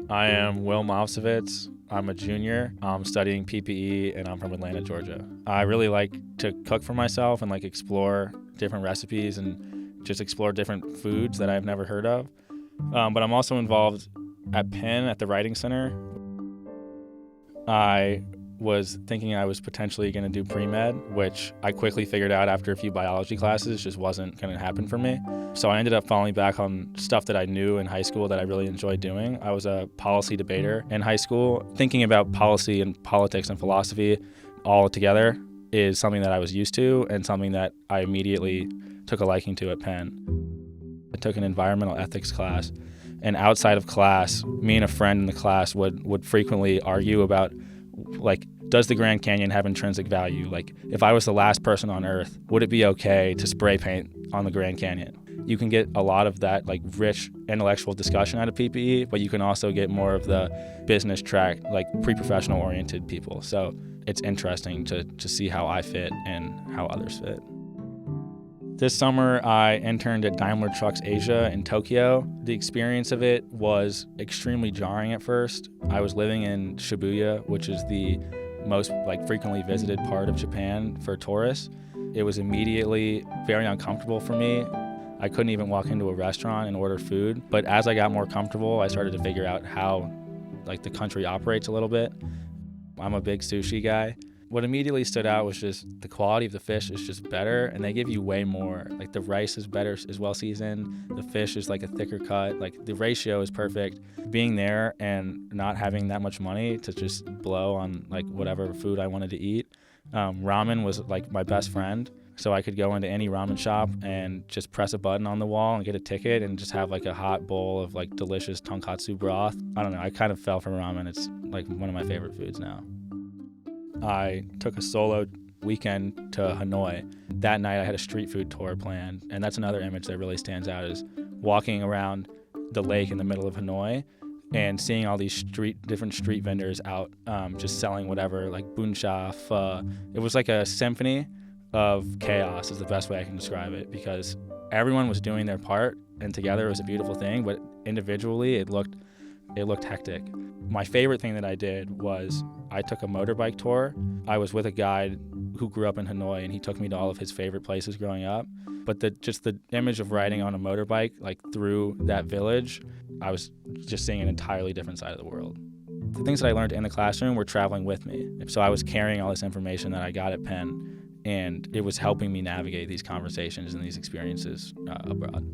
I am Movsovitz. I'm a junior. I'm studying PPE and I'm from Atlanta, Georgia. I really like to cook for myself and explore different recipes and just explore different foods that I've never heard of. But I'm also involved at Penn at the Writing Center. I was thinking I was potentially going to do pre-med, which I quickly figured out after a few biology classes just wasn't going to happen for me. So I ended up falling back on stuff that I knew in high school that I really enjoyed doing. I was a policy debater in high school. Thinking about policy and politics and philosophy all together is something that I was used to and something that I immediately took a liking to at Penn. I took an environmental ethics class, and outside of class, me and a friend in the class would frequently argue about does the Grand Canyon have intrinsic value? If I was the last person on Earth, would it be okay to spray paint on the Grand Canyon? You can get a lot of that rich intellectual discussion out of PPE, but you can also get more of the business track, pre-professional oriented people. So it's interesting to see how I fit and how others fit. This summer, I interned at Daimler Trucks Asia in Tokyo. The experience of it was extremely jarring at first. I was living in Shibuya, which is the most frequently visited part of Japan for tourists. It was immediately very uncomfortable for me. I couldn't even walk into a restaurant and order food. But as I got more comfortable, I started to figure out how the country operates a little bit. I'm a big sushi guy. What immediately stood out was just the quality of the fish is just better, and they give you way more. The rice is better, is well seasoned. The fish is a thicker cut. The ratio is perfect. Being there and not having that much money to just blow on whatever food I wanted to eat. Ramen was my best friend. So I could go into any ramen shop and just press a button on the wall and get a ticket and just have a hot bowl of delicious tonkatsu broth. I don't know, I kind of fell for ramen. It's one of my favorite foods now. I took a solo weekend to Hanoi. That night I had a street food tour planned, and that's another image that really stands out, is walking around the lake in the middle of Hanoi and seeing all these different street vendors out just selling whatever, buncha, pho. It was like a symphony of chaos is the best way I can describe it, because everyone was doing their part and together it was a beautiful thing, but individually it looked hectic. My favorite thing that I did was I took a motorbike tour. I was with a guide who grew up in Hanoi, and he took me to all of his favorite places growing up. But the image of riding on a motorbike through that village, I was just seeing an entirely different side of the world. The things that I learned in the classroom were traveling with me. So I was carrying all this information that I got at Penn, and it was helping me navigate these conversations and these experiences abroad.